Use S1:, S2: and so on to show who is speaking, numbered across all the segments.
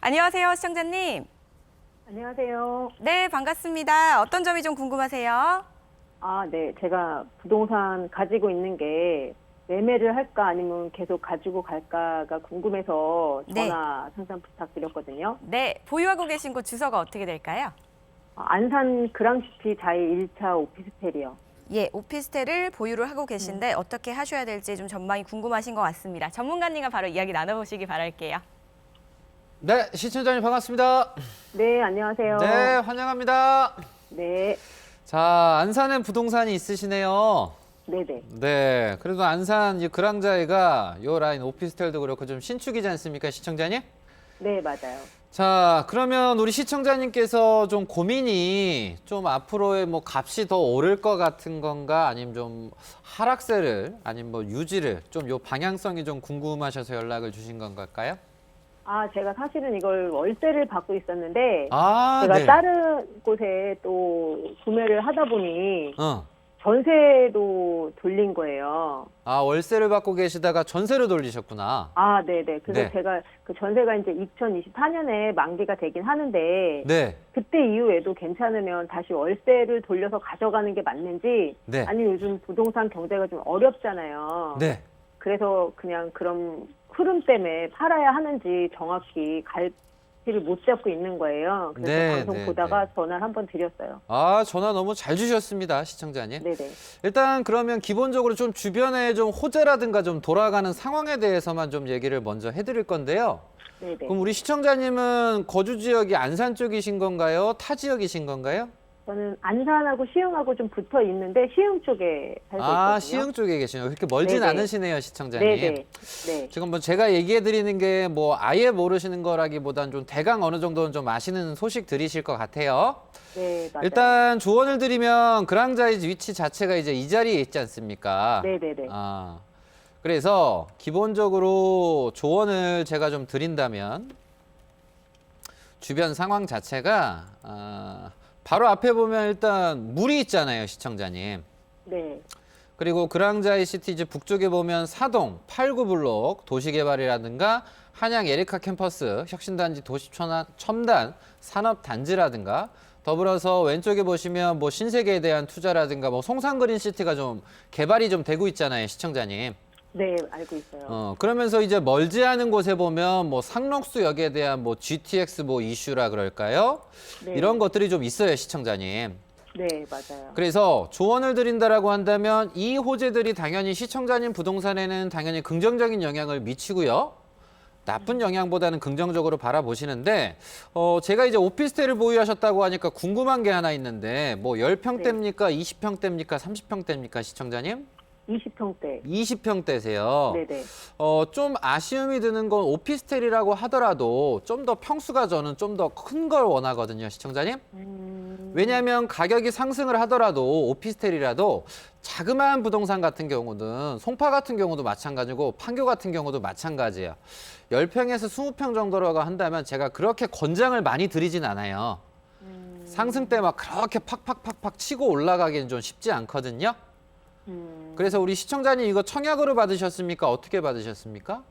S1: 안녕하세요, 시청자님.
S2: 안녕하세요.
S1: 네, 반갑습니다. 어떤 점이 좀 궁금하세요?
S2: 네. 제가 부동산 가지고 있는 게 매매를 할까 아니면 계속 가지고 갈까가 궁금해서
S1: 네.
S2: 전화 상담 부탁드렸거든요.
S1: 네, 보유하고 계신 곳 주소가 어떻게 될까요?
S2: 안산 그랑시티 자이 1차 오피스텔이요.
S1: 예, 오피스텔을 보유를 하고 계신데 어떻게 하셔야 될지 좀 전망이 궁금하신 것 같습니다. 전문가님과 바로 이야기 나눠보시기 바랄게요.
S3: 네, 시청자님 반갑습니다.
S2: 네, 안녕하세요.
S3: 네, 환영합니다.
S2: 네.
S3: 자, 안산에 부동산이 있으시네요.
S2: 네네.
S3: 네, 그래도 안산 이 그랑자이가 요 라인 오피스텔도 그렇고 좀 신축이지 않습니까, 시청자님?
S2: 네, 맞아요.
S3: 자, 그러면 우리 시청자님께서 좀 고민이 좀 앞으로의 뭐 값이 더 오를 것 같은 건가, 아니면 좀 하락세를, 아니면 뭐 유지를 좀 요 방향성이 좀 궁금하셔서 연락을 주신 건가요?
S2: 제가 사실은 이걸 월세를 받고 있었는데 제가
S3: 네.
S2: 다른 곳에 또 구매를 하다 보니
S3: 어.
S2: 전세도 돌린 거예요.
S3: 월세를 받고 계시다가 전세로 돌리셨구나.
S2: 네네. 그래서
S3: 네.
S2: 제가 그 전세가 이제 2024년에 만기가 되긴 하는데
S3: 네.
S2: 그때 이후에도 괜찮으면 다시 월세를 돌려서 가져가는 게 맞는지
S3: 네.
S2: 아니 요즘 부동산 경제가 좀 어렵잖아요.
S3: 네.
S2: 그래서 그냥 그런 흐름 때문에 팔아야 하는지 정확히 갈피를 못 잡고 있는 거예요. 그래서
S3: 네,
S2: 방송
S3: 네,
S2: 보다가
S3: 네.
S2: 전화를 한번 드렸어요.
S3: 전화 너무 잘 주셨습니다, 시청자님.
S2: 네네.
S3: 일단 그러면 기본적으로 좀 주변에 좀 호재라든가 좀 돌아가는 상황에 대해서만 좀 얘기를 먼저 해드릴 건데요.
S2: 네네.
S3: 그럼 우리 시청자님은 거주 지역이 안산 쪽이신 건가요? 타 지역이신 건가요?
S2: 저는 안산하고 시흥하고 좀 붙어 있는데 시흥 쪽에 살고 있거든요.
S3: 시흥 쪽에 계시네요. 그렇게 멀진
S2: 네네.
S3: 않으시네요, 시청자님.
S2: 네네. 네.
S3: 지금 뭐 제가 얘기해 드리는 게 뭐 아예 모르시는 거라기보단 좀 대강 어느 정도는 좀 아시는 소식 들이실 것 같아요.
S2: 네, 맞아요.
S3: 일단 조언을 드리면 그랑자이 위치 자체가 이제 이 자리에 있지 않습니까?
S2: 네네네.
S3: 그래서 기본적으로 조언을 제가 좀 드린다면 주변 상황 자체가 바로 앞에 보면 일단 물이 있잖아요, 시청자님.
S2: 네.
S3: 그리고 그랑자이 시티즈 북쪽에 보면 사동, 89블록 도시개발이라든가 한양 에리카 캠퍼스, 혁신단지 도시첨단 산업단지라든가 더불어서 왼쪽에 보시면 뭐 신세계에 대한 투자라든가 뭐 송산그린시티가 좀 개발이 좀 되고 있잖아요, 시청자님.
S2: 네, 알고 있어요.
S3: 그러면서 이제 멀지 않은 곳에 보면 뭐 상록수역에 대한 뭐 GTX 뭐 이슈라 그럴까요?
S2: 네.
S3: 이런 것들이 좀 있어요, 시청자님.
S2: 네, 맞아요.
S3: 그래서 조언을 드린다라고 한다면 이 호재들이 당연히 시청자님 부동산에는 당연히 긍정적인 영향을 미치고요. 나쁜 영향보다는 긍정적으로 바라보시는데 제가 이제 오피스텔을 보유하셨다고 하니까 궁금한 게 하나 있는데 뭐 10평대입니까? 20평대입니까? 30평대입니까? 시청자님?
S2: 20평대.
S3: 20평대세요.
S2: 네네.
S3: 좀 아쉬움이 드는 건 오피스텔이라고 하더라도 좀 더 평수가 저는 좀 더 큰 걸 원하거든요, 시청자님. 왜냐하면 가격이 상승을 하더라도 오피스텔이라도 자그마한 부동산 같은 경우는 송파 같은 경우도 마찬가지고 판교 같은 경우도 마찬가지예요. 10평에서 20평 정도라고 한다면 제가 그렇게 권장을 많이 드리진 않아요. 상승 때 막 그렇게 팍팍팍팍 치고 올라가기는 좀 쉽지 않거든요. 그래서 우리 시청자님 이거 청약으로 받으셨습니까? 어떻게 받으셨습니까?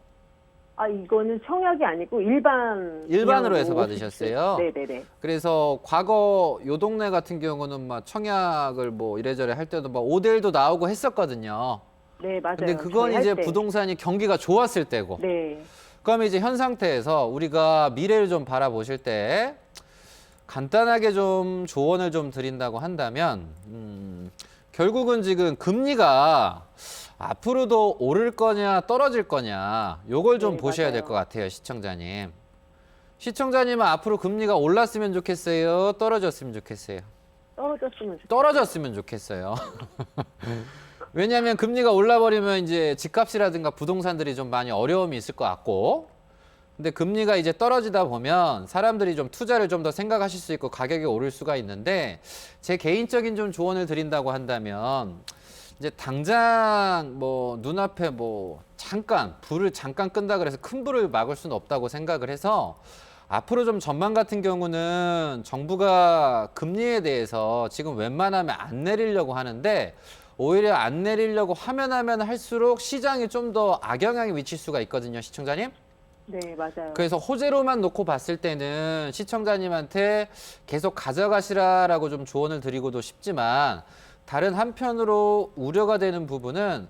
S2: 이거는 청약이 아니고
S3: 일반으로 해서 받으셨어요?
S2: 네네네.
S3: 그래서 과거 요 동네 같은 경우는 막 청약을 뭐 이래저래 할 때도 막 5대1도 나오고 했었거든요.
S2: 네, 맞아요.
S3: 근데 그건
S2: 저희 할
S3: 이제
S2: 때.
S3: 부동산이 경기가 좋았을 때고.
S2: 네.
S3: 그러면 이제 현 상태에서 우리가 미래를 좀 바라보실 때 간단하게 좀 조언을 좀 드린다고 한다면 결국은 지금 금리가 앞으로도 오를 거냐 떨어질 거냐 요걸 좀
S2: 네,
S3: 보셔야
S2: 맞아요.
S3: 될 것 같아요, 시청자님. 시청자님은 앞으로 금리가 올랐으면 좋겠어요? 떨어졌으면 좋겠어요?
S2: 떨어졌으면 좋겠어요.
S3: 떨어졌으면 좋겠어요. 왜냐하면 금리가 올라버리면 이제 집값이라든가 부동산들이 좀 많이 어려움이 있을 것 같고, 근데 금리가 이제 떨어지다 보면 사람들이 좀 투자를 좀 더 생각하실 수 있고 가격이 오를 수가 있는데, 제 개인적인 좀 조언을 드린다고 한다면 이제 당장 뭐 눈앞에 뭐 잠깐 불을 잠깐 끈다 그래서 큰 불을 막을 수는 없다고 생각을 해서 앞으로 좀 전망 같은 경우는 정부가 금리에 대해서 지금 웬만하면 안 내리려고 하는데, 오히려 안 내리려고 하면 할수록 시장이 좀 더 악영향이 미칠 수가 있거든요, 시청자님.
S2: 네, 맞아요.
S3: 그래서 호재로만 놓고 봤을 때는 시청자님한테 계속 가져가시라라고 좀 조언을 드리고도 싶지만 다른 한편으로 우려가 되는 부분은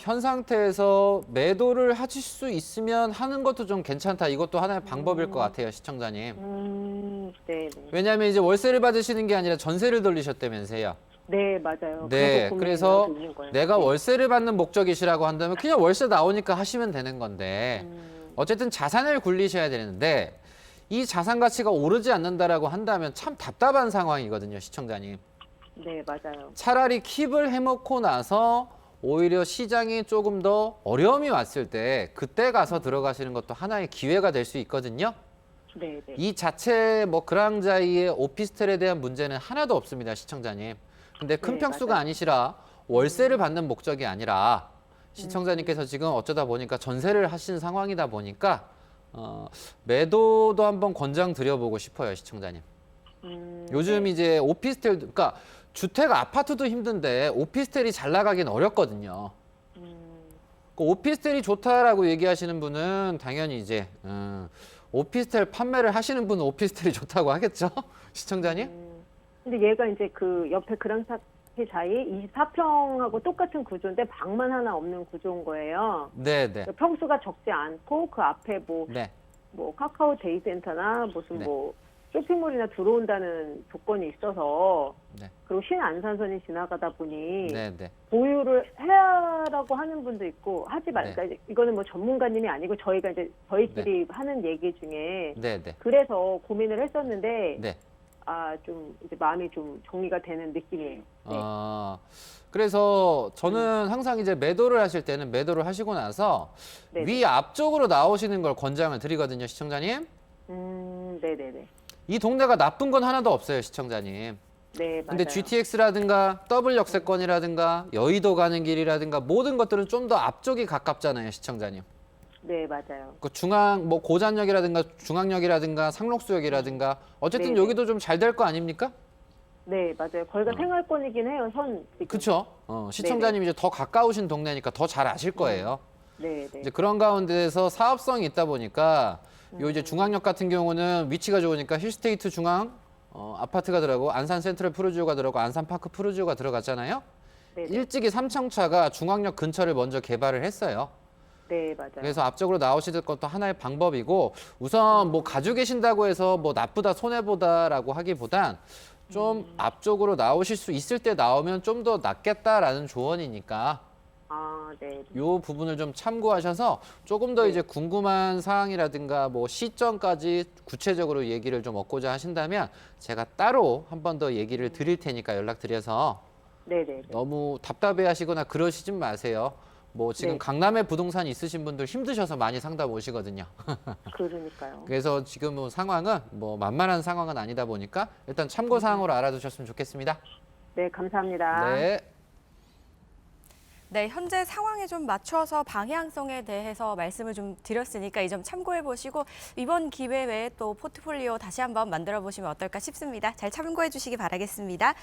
S3: 현 상태에서 매도를 하실 수 있으면 하는 것도 좀 괜찮다. 이것도 하나의 방법일 것 같아요, 시청자님.
S2: 네, 네.
S3: 왜냐하면 이제 월세를 받으시는 게 아니라 전세를 돌리셨다면서요.
S2: 네, 맞아요.
S3: 네,
S2: 고민이
S3: 그래서
S2: 나도 있는 거예요.
S3: 내가
S2: 네.
S3: 월세를 받는 목적이시라고 한다면 그냥 월세 나오니까 하시면 되는 건데 어쨌든 자산을 굴리셔야 되는데 이 자산 가치가 오르지 않는다라고 한다면 참 답답한 상황이거든요, 시청자님.
S2: 네, 맞아요.
S3: 차라리 킵을 해먹고 나서 오히려 시장이 조금 더 어려움이 왔을 때 그때 가서 들어가시는 것도 하나의 기회가 될 수 있거든요.
S2: 네, 네.
S3: 이 자체 뭐 그랑자이의 오피스텔에 대한 문제는 하나도 없습니다, 시청자님. 근데 큰
S2: 네,
S3: 평수가
S2: 맞아요.
S3: 아니시라 월세를 받는 목적이 아니라 시청자님께서 지금 어쩌다 보니까 전세를 하신 상황이다 보니까 매도도 한번 권장 드려보고 싶어요, 시청자님. 요즘
S2: 네.
S3: 이제 오피스텔, 그러니까 주택 아파트도 힘든데 오피스텔이 잘 나가긴 어렵거든요. 그 오피스텔이 좋다라고 얘기하시는 분은 당연히 이제 오피스텔 판매를 하시는 분은 오피스텔이 좋다고 하겠죠, 시청자님?
S2: 근데 얘가 이제 그 옆에 그랑사키 사이 24평하고 똑같은 구조인데 방만 하나 없는 구조인 거예요.
S3: 네, 네,
S2: 평수가 적지 않고 그 앞에
S3: 네,
S2: 뭐 카카오 데이센터나 무슨
S3: 네.
S2: 뭐 쇼핑몰이나 들어온다는 조건이 있어서
S3: 네,
S2: 그리고 신안산선이 지나가다 보니
S3: 네, 네,
S2: 보유를 해야라고 하는 분도 있고 하지 말.
S3: 네.
S2: 그러니까 이거는 뭐 전문가님이 아니고 저희가 이제 저희끼리 하는 얘기 중에
S3: 네, 네,
S2: 그래서 고민을 했었는데
S3: 네.
S2: 좀 이제 마음이 좀 정리가 되는 느낌이에요. 네.
S3: 그래서 저는 항상 이제 매도를 하실 때는 매도를 하시고 나서
S2: 네네.
S3: 위 앞쪽으로 나오시는 걸 권장을 드리거든요, 시청자님.
S2: 네네네.
S3: 이 동네가 나쁜 건 하나도 없어요, 시청자님.
S2: 네, 맞아요.
S3: 근데 GTX라든가 더블 역세권이라든가 여의도 가는 길이라든가 모든 것들은 좀 더 앞쪽이 가깝잖아요, 시청자님.
S2: 네, 맞아요.
S3: 그 중앙 뭐 고잔역이라든가 중앙역이라든가 상록수역이라든가 어쨌든
S2: 네네.
S3: 여기도 좀 잘 될 거 아닙니까?
S2: 네, 맞아요. 거기가 생활권이긴 해요, 현 지금.
S3: 그렇죠. 시청자님이 이제 더 가까우신 동네니까 더 잘 아실 거예요.
S2: 네, 네.
S3: 이제 그런 가운데서 사업성이 있다 보니까 요 이제 중앙역 같은 경우는 위치가 좋으니까 힐스테이트 중앙 아파트가 들어가고 안산 센트럴 푸르지오가 들어가고 안산 파크 푸르지오가 들어갔잖아요.
S2: 네, 네.
S3: 일찍이 삼청차가 중앙역 근처를 먼저 개발을 했어요.
S2: 네, 맞아요.
S3: 그래서 앞쪽으로 나오실 것도 하나의 방법이고 우선 뭐 가지고 계신다고 해서 뭐 나쁘다 손해보다라고 하기보단 좀 앞쪽으로 나오실 수 있을 때 나오면 좀 더 낫겠다라는 조언이니까
S2: 네.
S3: 요 부분을 좀 참고하셔서 조금 더
S2: 네.
S3: 이제 궁금한 사항이라든가 뭐 시점까지 구체적으로 얘기를 좀 얻고자 하신다면 제가 따로 한 번 더 얘기를 드릴 테니까 연락드려서
S2: 네, 네.
S3: 너무 답답해 하시거나 그러시진 마세요. 뭐 지금
S2: 네.
S3: 강남에 부동산 있으신 분들 힘드셔서 많이 상담 오시거든요.
S2: 그러니까요.
S3: 그래서 지금 뭐 상황은 뭐 만만한 상황은 아니다 보니까 일단 참고 사항으로 알아두셨으면 좋겠습니다.
S2: 네, 감사합니다.
S3: 네.
S1: 네, 현재 상황에 좀 맞춰서 방향성에 대해서 말씀을 좀 드렸으니까 이 점 참고해 보시고 이번 기회 외에 또 포트폴리오 다시 한번 만들어 보시면 어떨까 싶습니다. 잘 참고해 주시기 바라겠습니다.